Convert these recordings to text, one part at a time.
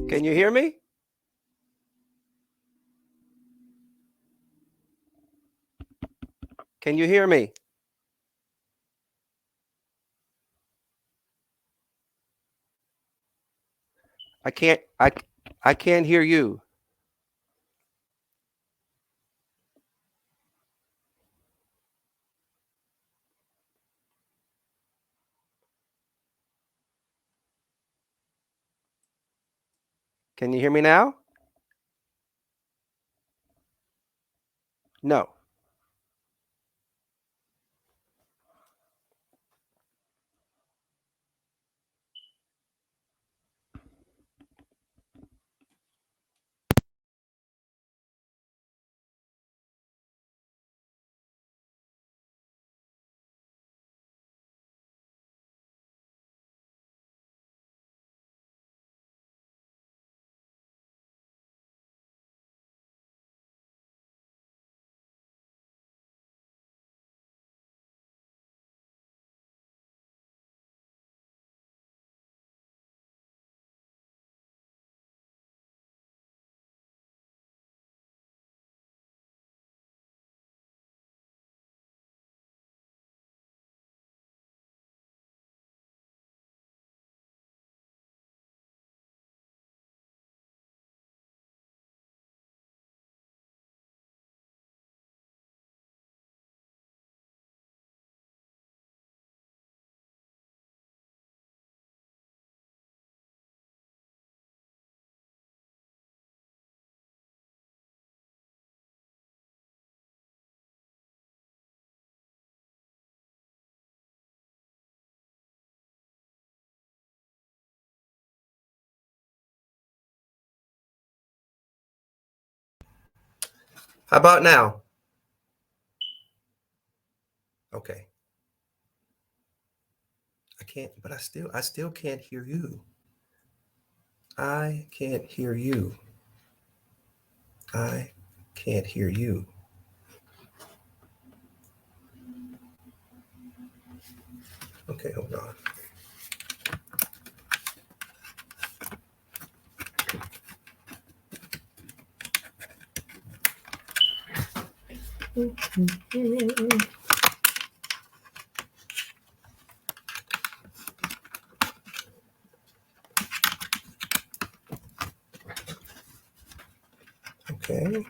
Can you hear me? Can you hear me? I can't hear you. Can you hear me now? No. How about now? Okay. I can't, but I still can't hear you. I can't hear you. I can't hear you. Okay, hold on. Okay.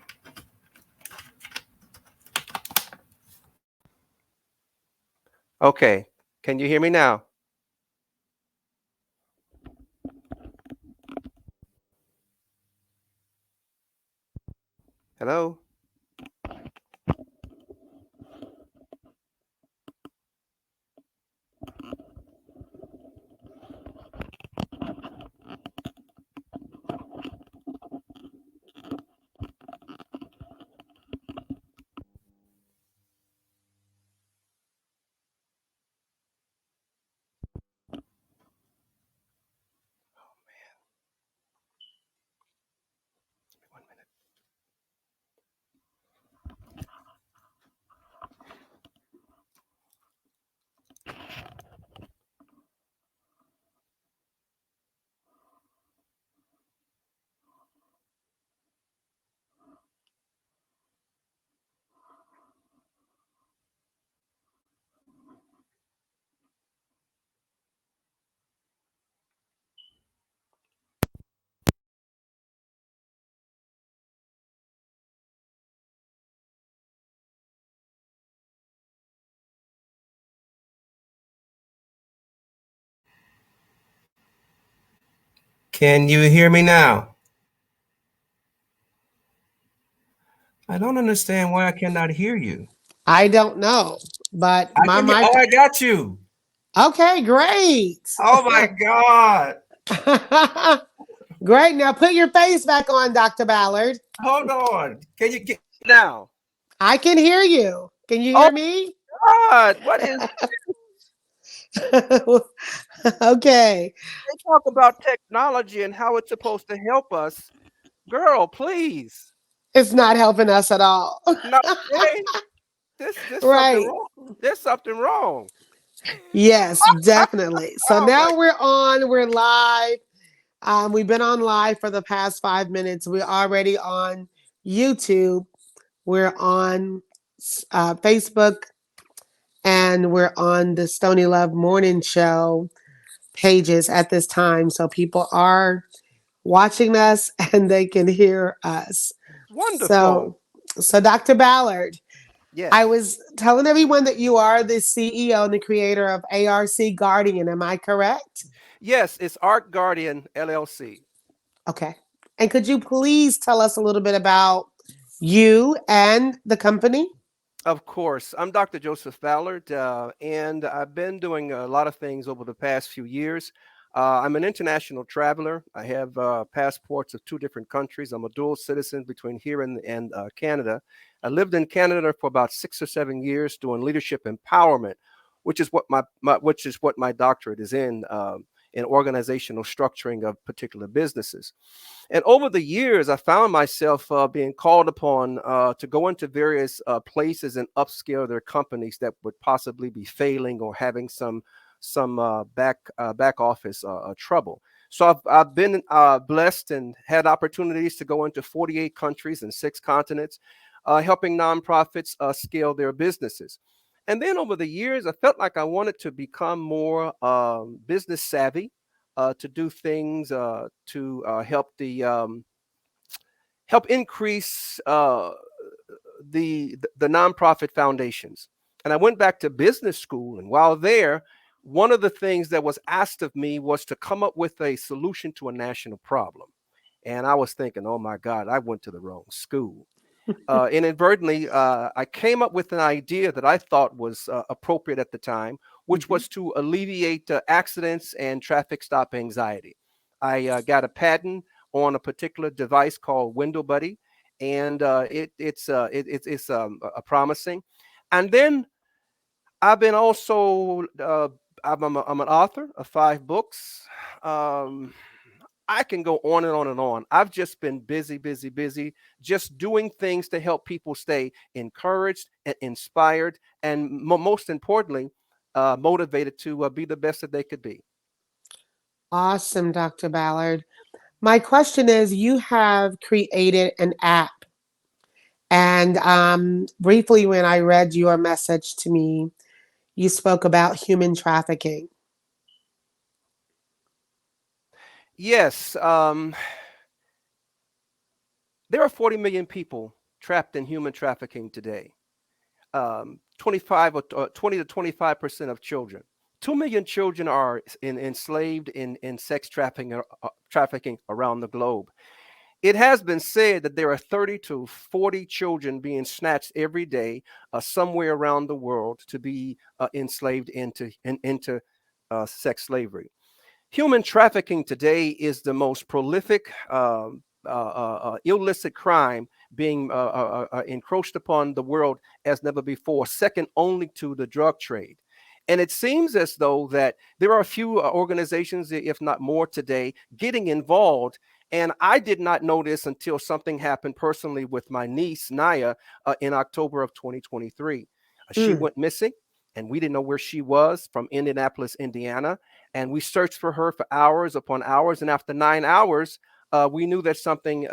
Okay. Can you hear me now? Hello? One minute. Can you hear me now? I don't understand why I cannot hear you. I don't know, but my mic. Oh, I got you. Okay, great. Oh my God. Great. Now put your face back on, Dr. Ballard. Hold on. Can you get now? I can hear you. Can you hear me? God, what is Okay. they talk about technology and how it's supposed to help us? Girl, please. It's not helping us at all. No, it ain't. This something Right. wrong. There's something wrong. Yes, definitely. So Oh my. now we're live. We've been on live for the past 5 minutes. We're already on YouTube. We're on Facebook, and we're on the Stony Love Morning Show pages at this time. So people are watching us and they can hear us. Wonderful. So Dr. Ballard, I Yes. was telling everyone that you are the CEO and the creator of ARC Guardian. Am I correct? Yes, it's Art Guardian LLC. Okay. And could you please tell us a little bit about you and the company? Of course. I'm Dr. Joseph Ballard, and I've been doing a lot of things over the past few years. I'm an international traveler. I have passports of two different countries. I'm a dual citizen between here and Canada. I lived in Canada for about 6 or 7 years doing leadership empowerment, which is what my doctorate is in organizational structuring of particular businesses. And over the years, I found myself being called upon to go into various places and upscale their companies that would possibly be failing or having some back office trouble. So I've been blessed and had opportunities to go into 48 countries and 6 continents, helping nonprofits scale their businesses. And then over the years, I felt like I wanted to become more business savvy, to do things to help increase the nonprofit foundations. And I went back to business school, and while there, one of the things that was asked of me was to come up with a solution to a national problem. And I was thinking, oh my God, I went to the wrong school. Inadvertently, I came up with an idea that I thought was appropriate at the time, which Mhm. was to alleviate accidents and traffic stop anxiety. I got a patent on a particular device called Window Buddy, and it's a promising. And then I've been also I'm an author of 5 books. Um, I can go on and on and on. I've just been busy, busy, busy, just doing things to help people stay encouraged and inspired, and most importantly, motivated to be the best that they could be. Awesome, Dr. Ballard. My question is, you have created an app. And briefly, when I read your message to me, you spoke about human trafficking. Yes, there are 40 million people trapped in human trafficking today. 20 to 25% of children. 2 million children are enslaved in sex trafficking around the globe. It has been said that there are 30 to 40 children being snatched every day somewhere around the world to be enslaved into sex slavery. Human trafficking today is the most prolific illicit crime being encroached upon the world as never before, second only to the drug trade. And it seems as though that there are a few organizations, if not more today, getting involved. And I did not know this until something happened personally with my niece, Naya, in October of 2023. She Mm. went missing, and we didn't know where she was, from Indianapolis, Indiana. And we searched for her for hours upon hours. And after 9 hours, we knew that something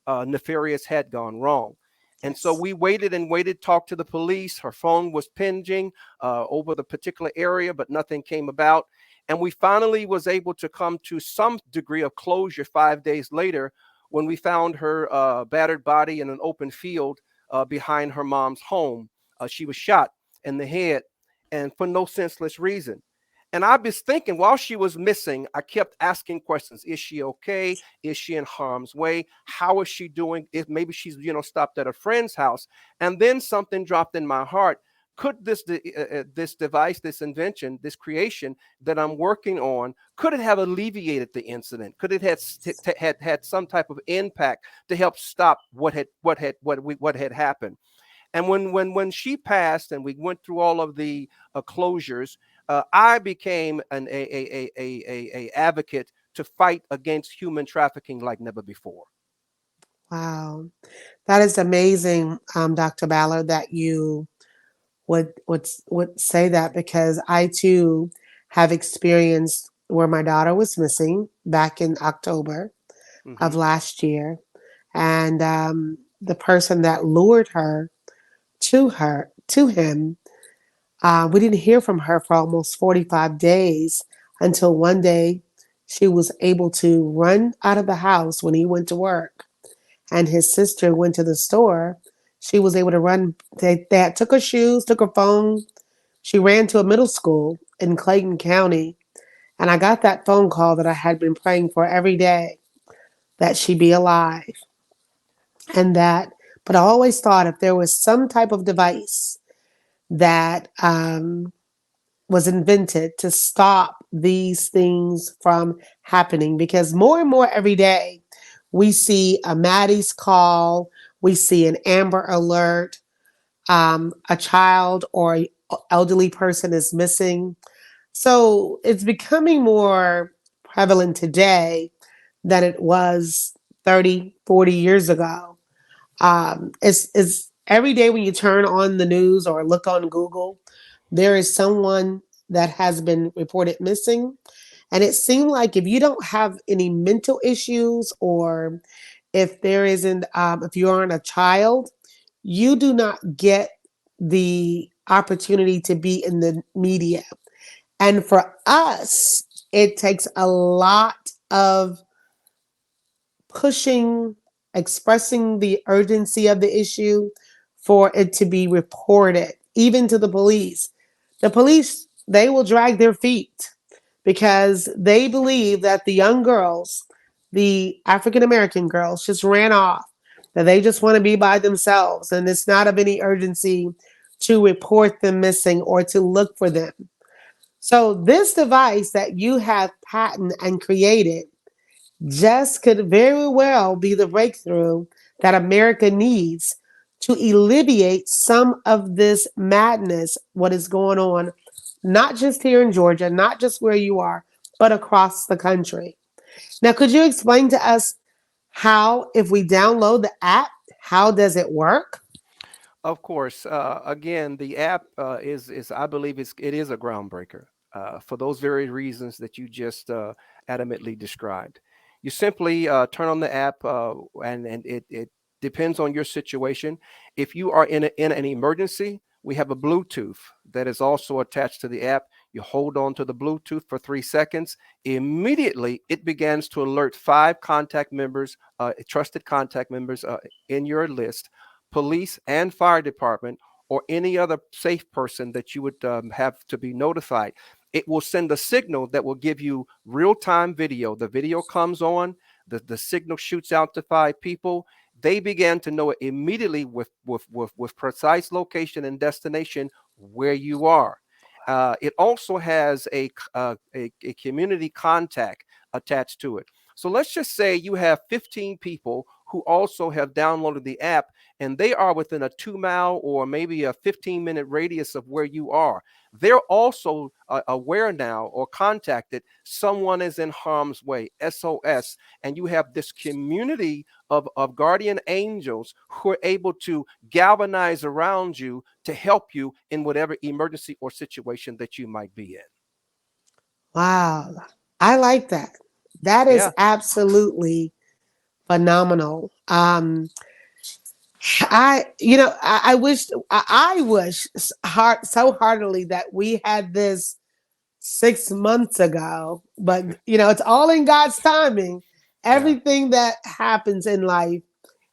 nefarious had gone wrong. And so Yes. we waited and waited, talked to the police. Her phone was pinging over the particular area, but nothing came about. And we finally was able to come to some degree of closure 5 days later when we found her battered body in an open field behind her mom's home. She was shot in the head, and for no senseless reason. And I was thinking while she was missing, I kept asking questions. Is she okay? Is she in harm's way? How is she doing? If maybe she's, stopped at a friend's house. And then something dropped in my heart. Could this device, this invention, this creation that I'm working on, could it have alleviated the incident? Could it had some type of impact to help stop what had happened? And when she passed, and we went through all of the closures, I became a advocate to fight against human trafficking like never before. Wow. That is amazing, Dr. Ballard, that you would say that, because I too have experienced where my daughter was missing back in October Hmm. of last year, and the person that lured her to him, we didn't hear from her for almost 45 days, until one day she was able to run out of the house when he went to work and his sister went to the store. She was able to run. They took her shoes, took her phone. She ran to a middle school in Clayton County. And I got that phone call that I had been praying for every day, that she be alive. And that, but I always thought if there was some type of device that was invented to stop these things from happening, because more and more every day we see a Maddie's call, we see an Amber Alert, a child or elderly person is missing. So it's becoming more prevalent today than it was 30, 40 years ago. It's every day when you turn on the news or look on Google, there is someone that has been reported missing. And it seemed like if you don't have any mental issues, or if there isn't, if you aren't a child, you do not get the opportunity to be in the media. And for us, it takes a lot of pushing, expressing the urgency of the issue for it to be reported, even to the police. The police, they will drag their feet because they believe that the young girls, the African American girls, just ran off, that they just want to be by themselves, and it's not of any urgency to report them missing or to look for them. So, this device that you have patented and created just could very well be the breakthrough that America needs to alleviate some of this madness, what is going on, not just here in Georgia, not just where you are, but across the country. Now, could you explain to us how, if we download the app, how does it work? Of course. Again, the app is I believe it is a groundbreaker for those very reasons that you just adamantly described. You simply turn on the app, and it depends on your situation. If you are in an emergency, we have a Bluetooth that is also attached to the app. You hold on to the Bluetooth for 3 seconds. Immediately, it begins to alert five contact members, trusted contact members in your list, police and fire department, or any other safe person that you would have to be notified. It will send a signal that will give you real-time video. The video comes on, the signal shoots out to five people. They began to know it immediately with precise location and destination where you are. It also has a community contact attached to it. So let's just say you have 15 people who also have downloaded the app, and they are within a 2 mile or maybe a 15-minute radius of where you are. They're also aware now or contacted someone is in harm's way, SOS, and you have this community of guardian angels who are able to galvanize around you to help you in whatever emergency or situation that you might be in. Wow, I like that. That is Yeah, absolutely phenomenal. I wish, I wish so heartily that we had this 6 months ago, but it's all in God's timing. yeah, Everything that happens in life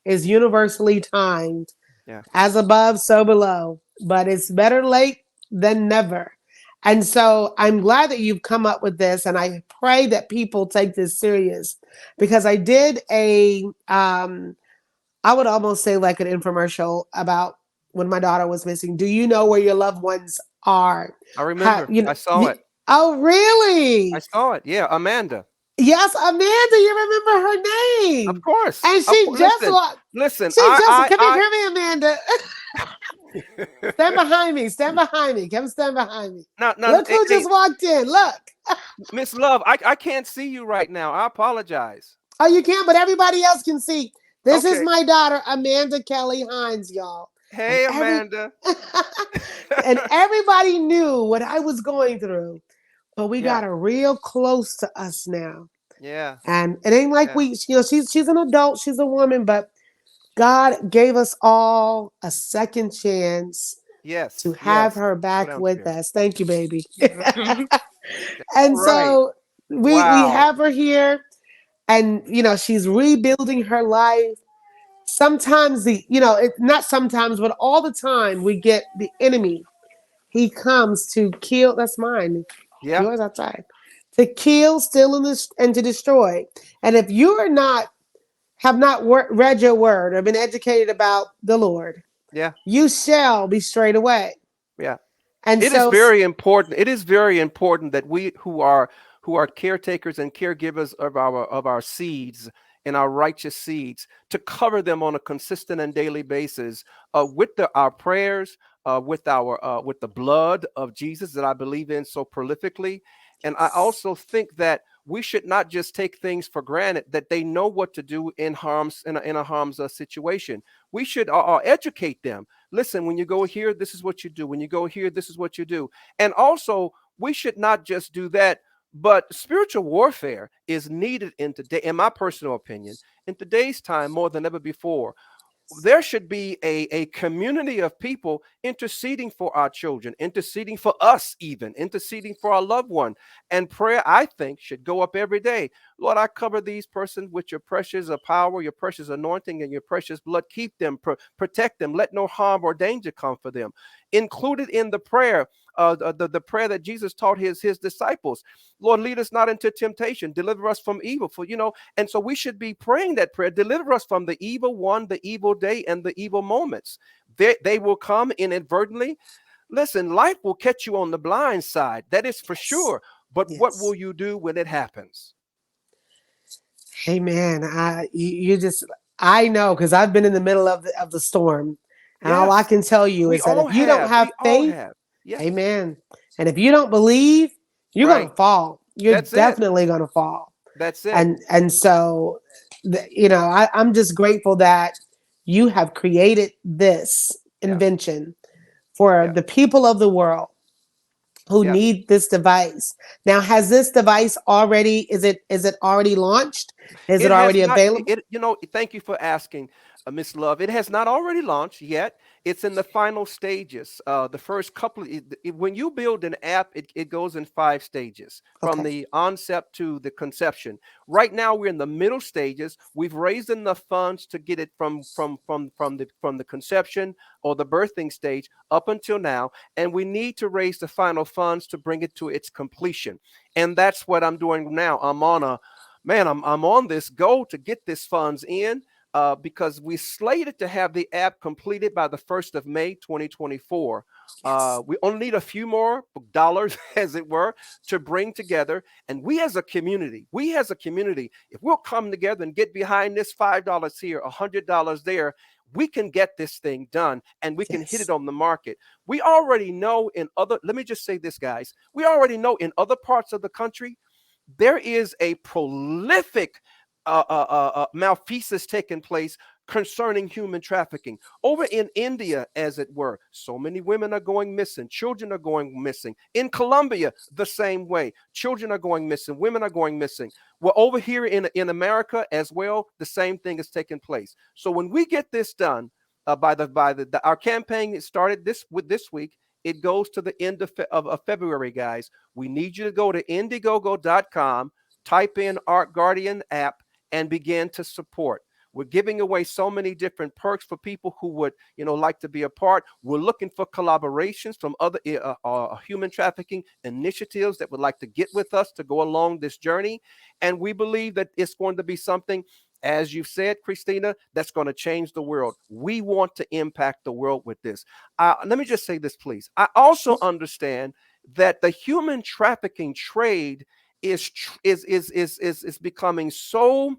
is universally timed, yeah. as above, so below. But it's better late than never. And so I'm glad that you've come up with this, and I pray that people take this serious, because I did I would almost say like an infomercial about when my daughter was missing. Do you know where your loved ones are? I How, remember. I saw it. oh, I really? saw it. Yeah, Amanda. Yes, Amanda, you remember her Of name. course. And she just Listen, walked. listen. She just, come here, come here, Amanda. Stand I behind me. Stand behind me. Come stand behind me. now, Look who hey, just walked in. Look. Miss Love, I can't see you right now. I apologize. Oh, you can't, but everybody else can see. This is Okay. my daughter, Amanda Kelly Hines, y'all. And Hey, Amanda. and everybody knew what I was going through. But we Yeah. got her real close to us now. Yeah. And it ain't like Yeah. we, she's an adult, she's a woman, but God gave us all a second chance to Yes. have Yes. her Go back with downstairs. us. Thank you, baby. All And right. so we Wow. have her here, and she's rebuilding her life. Sometimes not sometimes, but all the time we get the enemy. He comes to kill. That's mine. Yeah. Yours outside. To kill, steal, and to destroy. And if you are not have not read your word or been educated about the Lord, Yeah. you shall be straight away. Yeah. And It is so, very important. It is very important that we who are caretakers and caregivers of our seeds and our righteous seeds to cover them on a consistent and daily basis with our prayers, with the blood of Jesus that I believe in so prolifically. And I also think that we should not just take things for granted that they know what to do in a harm's situation. We should educate them. Listen, when you go here, this is what you do. When you go here, this is what you do. And also, we should not just do that, but spiritual warfare is needed in my personal opinion, in today's time more than ever before. There should be a community of people interceding for our children, interceding for us, even interceding for our loved one. And prayer, I think, should go up every day. Lord, I cover these persons with your precious power, your precious anointing, and your precious blood. Keep them, protect them. Let no harm or danger come for them. Included in the prayer, the prayer that Jesus taught his disciples. Lord, lead us not into temptation. Deliver us from evil. And so we should be praying that prayer. Deliver us from the evil one, the evil day, and the evil moments. They will come inadvertently. Listen, life will catch you on the blind side. That is for yes, sure. But what yes. will you do when it happens? Hey, man, you just, I know, because I've been in the middle of the storm. And all I Yes, can tell you we is that if all you don't have. have We all faith, have. Yes, amen. And if you don't believe, you're right. gonna fall. You're That's it. definitely gonna fall. That's it. And so, I'm just grateful that you have created this Yeah, invention for yeah, the people of the world who yeah. need this device. Now, has this device already? Is it already launched? Is it It has already not. available? Thank you for asking, Miss Love. It has not already launched yet. It's in the final stages. The first couple. When you build an app, it goes in 5 stages, from Okay. the onset to the conception. Right now, we're in the middle stages. We've raised enough funds to get it from the conception or the birthing stage up until now, and we need to raise the final funds to bring it to its completion. And that's what I'm doing now. I'm on this go to get this funds in, because we slated to have the app completed by the 1st of May 2024. Yes. We only need a few more dollars, as it were, to bring together. And we as a community, if we'll come together and get behind this $5 here, $100 there, we can get this thing done and we can hit it Yes. on the market. We already know let me just say this, guys. We already know in other parts of the country, there is a prolific malfeasance taking place concerning human trafficking. Over in India, as it were, so many women are going missing, children are going missing. In Colombia, the same way, children are going missing, women are going missing. Well, over here in America as well, the same thing is taking place. So when we get this done, our campaign started this week. It goes to the end of February, guys. We need you to go to Indiegogo.com, type in Art Guardian app, and begin to support. We're giving away so many different perks for people who would, like to be a part. We're looking for collaborations from other human trafficking initiatives that would like to get with us to go along this journey. And we believe that it's going to be something, as you said, Christina, that's going to change the world. We want to impact the world with this. Let me just say this, please. I also understand that the human trafficking trade is becoming so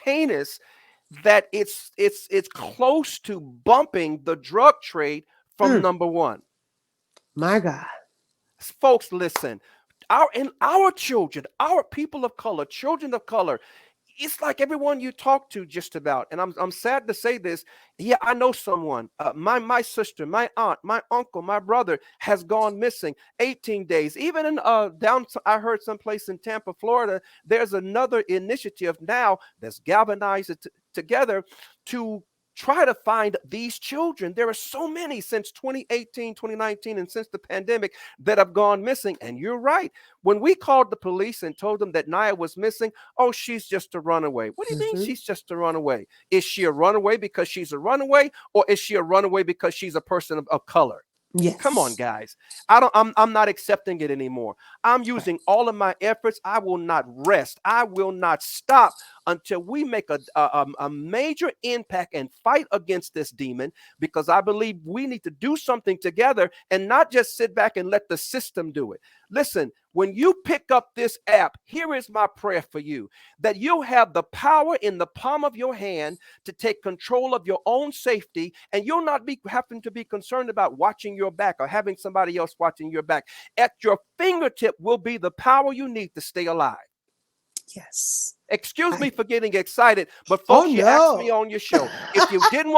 heinous that it's close to bumping the drug trade from Mm, number one. my God. Folks, listen. Our children, our people of color, children of color, it's like everyone you talk to just about, and I'm sad to say this. Yeah, I know someone. My sister, my aunt, my uncle, my brother has gone missing 18 days. Even in I heard someplace in Tampa, Florida, there's another initiative now that's galvanized together to try to find these children. There are so many since 2018, 2019, and since the pandemic that have gone missing. And you're right. When we called the police and told them that Naya was missing, oh, she's just a runaway. What do you mean she's just a runaway? Is she a runaway because she's a runaway, or is she a runaway because she's a person of color? Yes. Come on, guys. I'm not accepting it anymore. I'm using all of my efforts. I will not rest. I will not stop until we make a major impact and fight against this demon, because I believe we need to do something together and not just sit back and let the system do it. Listen, when you pick up this app, here is my prayer for you, that you'll have the power in the palm of your hand to take control of your own safety, and you'll not be having to be concerned about watching your back or having somebody else watching your back. At your fingertip will be the power you need to stay alive. Yes. Excuse me for getting excited, but folks, you asked me on your show. If you didn't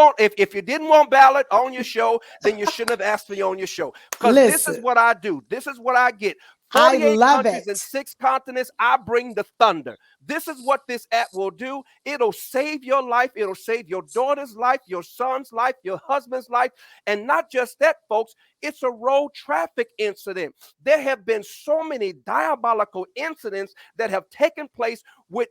want Ballard on your show, then you shouldn't have asked me on your show. Because this is what I do. This is what I get. 48 countries and 6 continents, I bring the thunder. This is what this app will do. It'll save your life. It'll save your daughter's life, your son's life, your husband's life. And not just that, folks, it's a road traffic incident. There have been so many diabolical incidents that have taken place with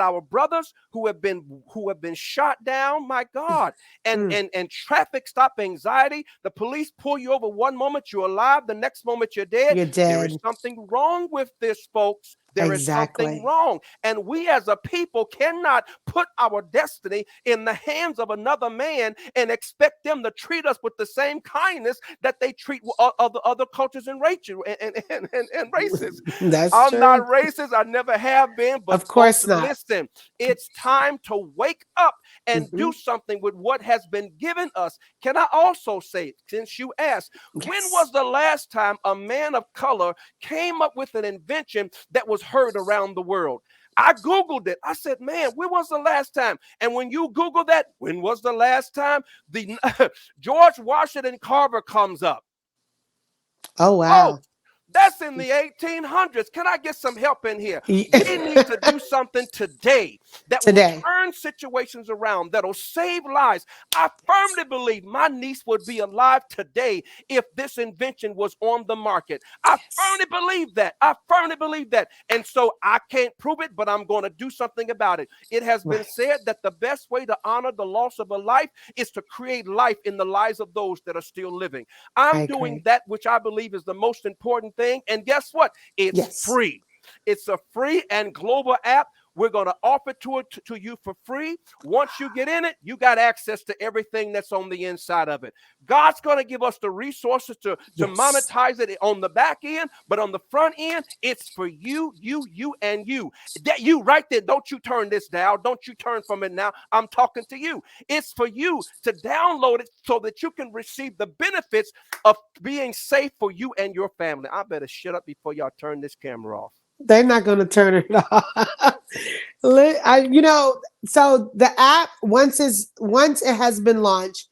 our brothers who have been shot down. My God. And traffic stop anxiety. The police pull you over one moment, you're alive, the next moment you're dead. There is something wrong with this, folks. There is something wrong. And we as a people cannot put our destiny in the hands of another man and expect them to treat us with the same kindness that they treat other cultures and races. I'm not racist. I never have been. But of course not. Listen, it's time to wake up and do something with what has been given us. Can I also say, since you asked, when was the last time a man of color came up with an invention that was heard around the world? I Googled it. I said, man, when was the last time? And when you Google that, when was the last time? The George Washington Carver comes up. Oh, wow. Oh, that's in the 1800s. Can I get some help in here? We need to do something today that will turn situations around, that'll save lives. I firmly believe my niece would be alive today if this invention was on the market. I firmly believe that. I firmly believe that. And so I can't prove it, but I'm going to do something about it. It has been said that the best way to honor the loss of a life is to create life in the lives of those that are still living. I'm doing that, which I believe is the most important thing. And guess what? It's free. It's a free and global app. We're going to offer to you for free. Once you get in it, you got access to everything that's on the inside of it. God's going to give us the resources to monetize it on the back end, but on the front end, it's for you, and you. That you right there. Don't you turn this down. Don't you turn from it now. I'm talking to you. It's for you to download it so that you can receive the benefits of being safe for you and your family. I better shut up before y'all turn this camera off. They're not going to turn it off. So the app, once it has been launched,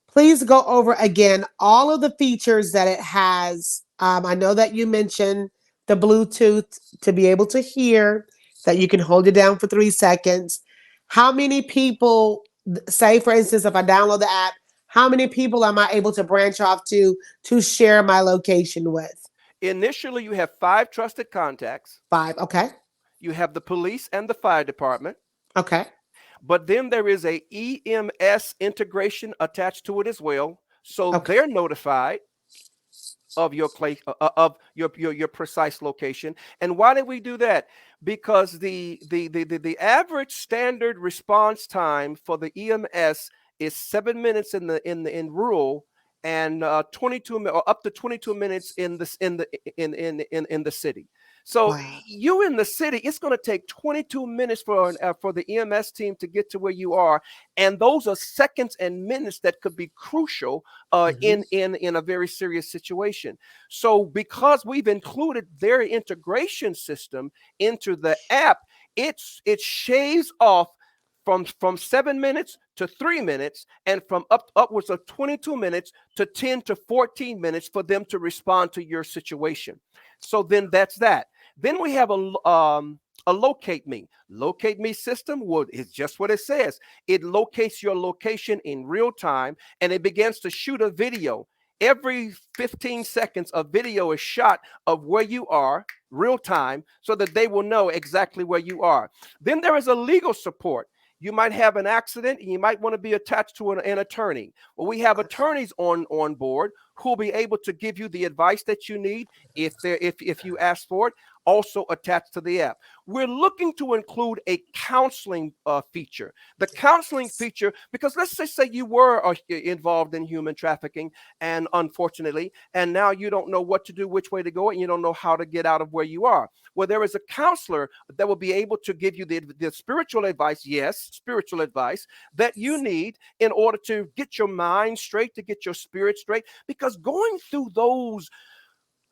please go over again all of the features that it has. I know that you mentioned the Bluetooth to be able to hear, that you can hold it down for 3 seconds. How many people, say for instance, if I download the app, how many people am I able to branch off to share my location with? Initially, you have 5 trusted contacts. 5, okay. You have the police and the fire department. Okay. But then there is a EMS integration attached to it as well. So they're notified of your place, of your precise location. And why did we do that? Because the average standard response time for the EMS is 7 minutes in rural, and 22 or up to 22 minutes in the city. So you in the city, it's going to take 22 minutes for the EMS team to get to where you are, and those are seconds and minutes that could be crucial in a very serious situation. So because we've included their integration system into the app, it shaves off from 7 minutes to 3 minutes, and from upwards of 22 minutes to 10 to 14 minutes for them to respond to your situation. So then that's that. Then we have a locate me. Locate me system is just what it says. It locates your location in real time, and it begins to shoot a video. Every 15 seconds, a video is shot of where you are, real time, so that they will know exactly where you are. Then there is a legal support. You might have an accident and you might want to be attached to an attorney. Well, we have attorneys on board who will be able to give you the advice that you need if you ask for it, also attached to the app. We're looking to include a counseling feature. The counseling feature, because let's just say you were involved in human trafficking, and unfortunately, and now you don't know what to do, which way to go, and you don't know how to get out of where you are. Well, there is a counselor that will be able to give you the spiritual advice, yes, spiritual advice that you need in order to get your mind straight, to get your spirit straight, because going through those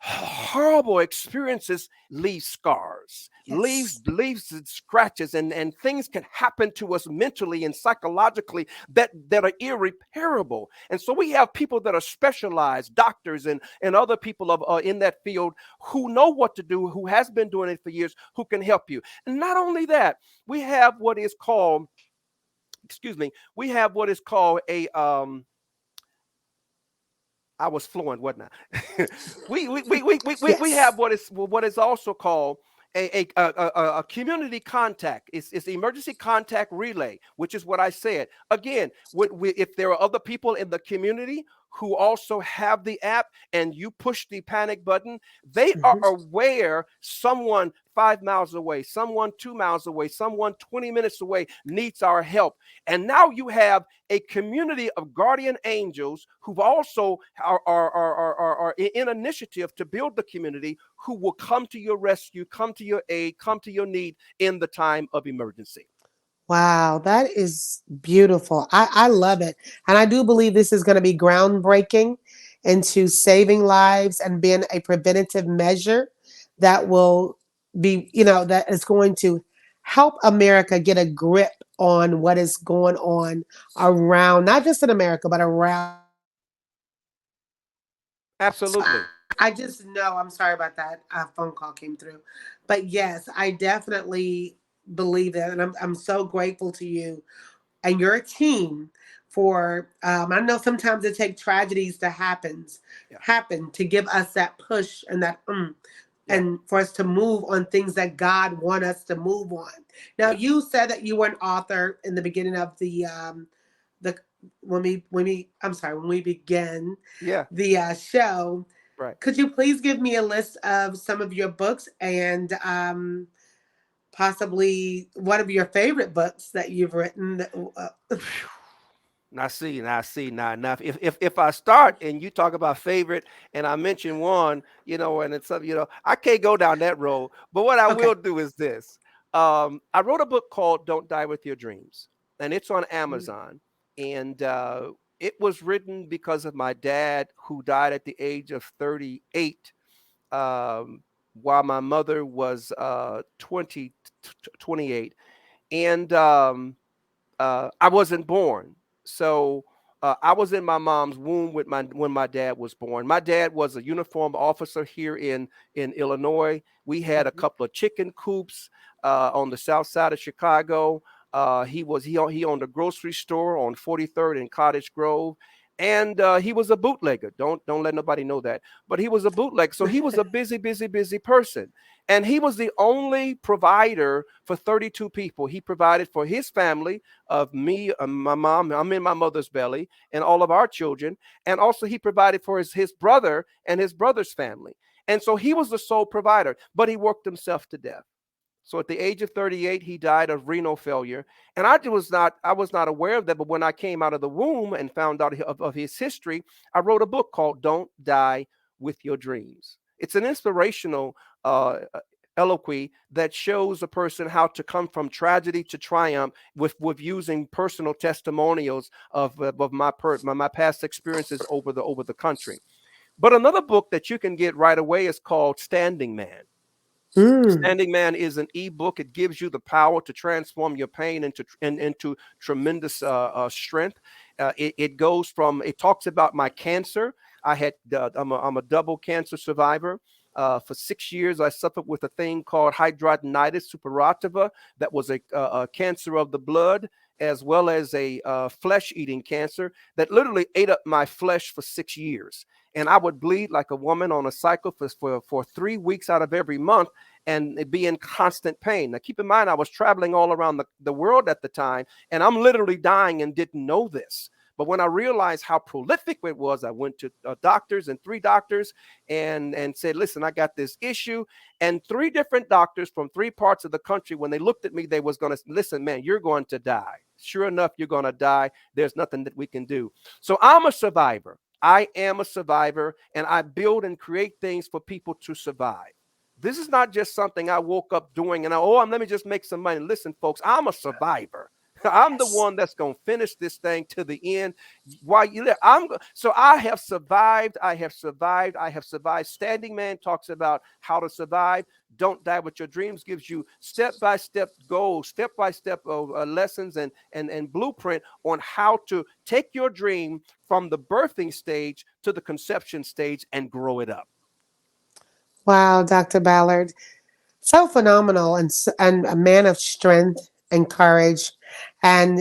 horrible experiences leaves scars, Yes. leaves scratches, and things can happen to us mentally and psychologically that are irreparable. And so we have people that are specialized, doctors and other people in that field, who know what to do, who has been doing it for years, who can help you. And not only that, we have what is called, we have what is called a I was fluent, wasn't I? We have Yes. what is also called a community contact. It's the emergency contact relay, which is what I said. Again, if there are other people in the community who also have the app and you push the panic button, they are Mhm. aware someone 5 miles away, someone 2 miles away, someone 20 minutes away needs our help. And now you have a community of guardian angels who also are in initiative to build the community, who will come to your rescue, come to your aid, come to your need in the time of emergency. Wow, that is beautiful. I love it. And I do believe this is going to be groundbreaking into saving lives and being a preventative measure that will be, that is going to help America get a grip on what is going on around, not just in America, but around. So Absolutely. I just know, I'm sorry about that. A phone call came through. But yes, I definitely believe that. And I'm so grateful to you and your team for I know sometimes it takes tragedies to Yeah. happen to give us that push and that Yeah. and for us to move on things that God want us to move on. Now Yeah. you said that you were an author in the beginning of the when we began Yeah. the show. Right. Could you please give me a list of some of your books and possibly one of your favorite books that you've written? Now, if I start and you talk about favorite and I mention one, and it's something, I can't go down that road. But what I will Okay. do is this. I wrote a book called Don't Die with Your Dreams, and it's on Amazon. And it was written because of my dad, who died at the age of 38, um, while my mother was 28. And I wasn't born. So I was in my mom's womb when my dad was born. My dad was a uniformed officer here in Illinois. We had a Mhm. couple of chicken coops on the south side of Chicago. He owned a grocery store on 43rd and Cottage Grove, and he was a bootlegger. Don't let nobody know that, but he was a bootlegger. So he was a busy person, and he was the only provider for 32 people. He provided for his family of me, my mom. I'm in my mother's belly, and all of our children, and also he provided for his brother and his brother's family. And so he was the sole provider, but he worked himself to death. So at the age of 38, he died of renal failure. And I was not aware of that. But when I came out of the womb and found out of his history, I wrote a book called Don't Die with Your Dreams. It's an inspirational uh, eloquy that shows a person how to come from tragedy to triumph with using personal testimonials of my past experiences over the country. But another book that you can get right away is called Standing Man. Mm. Standing Man is an ebook. It gives you the power to transform your pain into tremendous strength. It goes from, it talks about my cancer. I'm a double cancer survivor. For 6 years, I suffered with a thing called hidradenitis suppurativa, that was a cancer of the blood, as well as a flesh-eating cancer that literally ate up my flesh for 6 years. And I would bleed like a woman on a cycle for 3 weeks out of every month, and be in constant pain. Now, keep in mind, I was traveling all around the world at the time, and I'm literally dying and didn't know this. But when I realized how prolific it was, I went to doctors, and 3 doctors, and said, listen, I got this issue. And 3 different doctors from 3 parts of the country, when they looked at me, they was going to, listen, man, you're going to die. Sure enough, you're going to die. There's nothing that we can do. So I'm a survivor. I am a survivor, and I build and create things for people to survive. This is not just something I woke up doing and let me just make some money. Listen, folks, I'm a survivor. I'm the Yes. one that's going to finish this thing to the end. While you there, so I have survived. I have survived. I have survived. Standing Man talks about how to survive. Don't die with your dreams. Gives you step-by-step goals, step-by-step lessons and blueprint on how to take your dream from the birthing stage to the conception stage and grow it up. Wow, Dr. Ballard. So phenomenal, and a man of strength and courage. And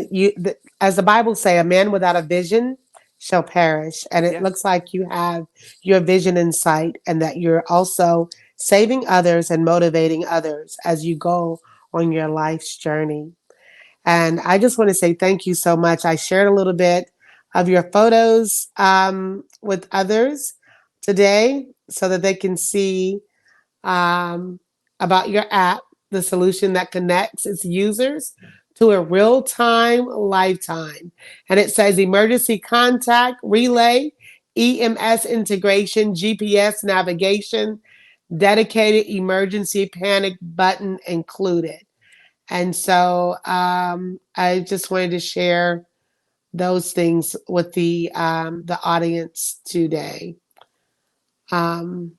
as the Bible say, a man without a vision shall perish. And it Yes. looks like you have your vision in sight, and that you're also saving others and motivating others as you go on your life's journey. And I just want to say thank you so much. I shared a little bit of your photos with others today so that they can see um, about your app, the solution that connects its users to a real time lifetime. And it says emergency contact, relay, EMS integration, GPS navigation, dedicated emergency panic button included. And so I just wanted to share those things with the audience today. Um,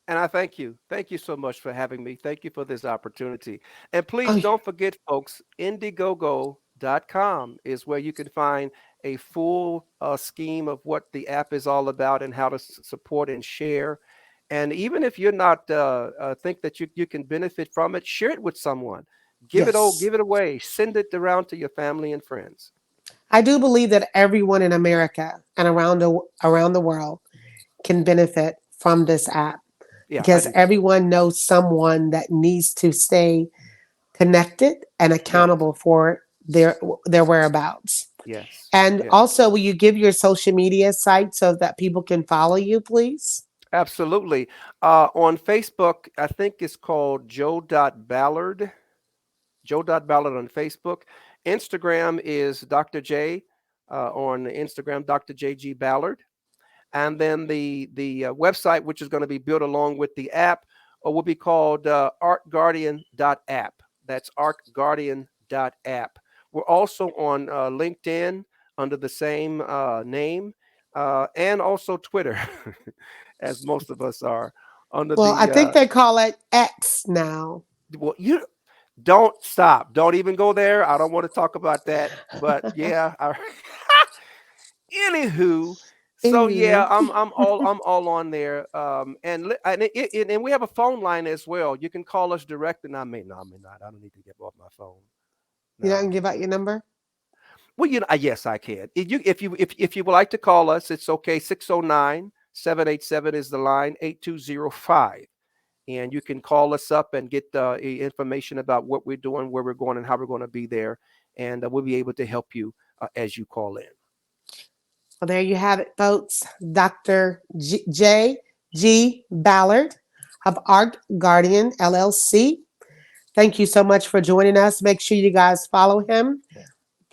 And I thank you. Thank you so much for having me. Thank you for this opportunity. And please oh, don't forget, folks, Indiegogo.com is where you can find a full scheme of what the app is all about and how to support and share. And even if you're not think that you can benefit from it, share it with someone. yes. Give it away. Send it around to your family and friends. I do believe that everyone in America and around the world can benefit from this app, Yeah, I because do too. everyone knows someone that needs to stay connected and Yes, accountable for their whereabouts. yes, And yes. also, will you give your social media site so that people can follow you, please? Absolutely. On Facebook, I think it's called Joe.Ballard. Joe.Ballard on Facebook. Instagram is Dr. J on Instagram, Dr. JG Ballard. And then the website, which is going to be built along with the app, will be called artguardian.app. That's artguardian.app. We're also on LinkedIn under the same name, and also Twitter, as most of us are under Well, I the. think they call it X now. Well, you don't stop. Don't even go there. I don't want to talk about that. But yeah, anywho, so yeah, Anywho. I'm all on there. And we have a phone line as well. You can call us direct, and I may not. I don't need to get off my phone. You're not gonna No. give out your number? Well, yes, I can. If you would like to call us, it's okay. 609-787 is the line, 8205. And you can call us up and get information about what we're doing, where we're going, and how we're going to be there. And we'll be able to help you as you call in. Well, there you have it, folks. Dr. J. G. Ballard of Art Guardian LLC. Thank you so much for joining us. Make sure you guys follow him.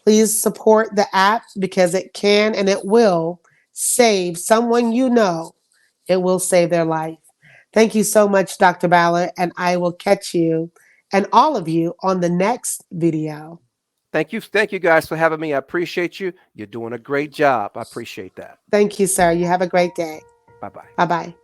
Please support the app, because it can and it will save someone you know. It will save their life. Thank you so much, Dr. Ballard, and I will catch you and all of you on the next video. Thank you. Thank you guys for having me. I appreciate you. You're doing a great job. I appreciate that. Thank you, sir. You have a great day. Bye bye. Bye bye.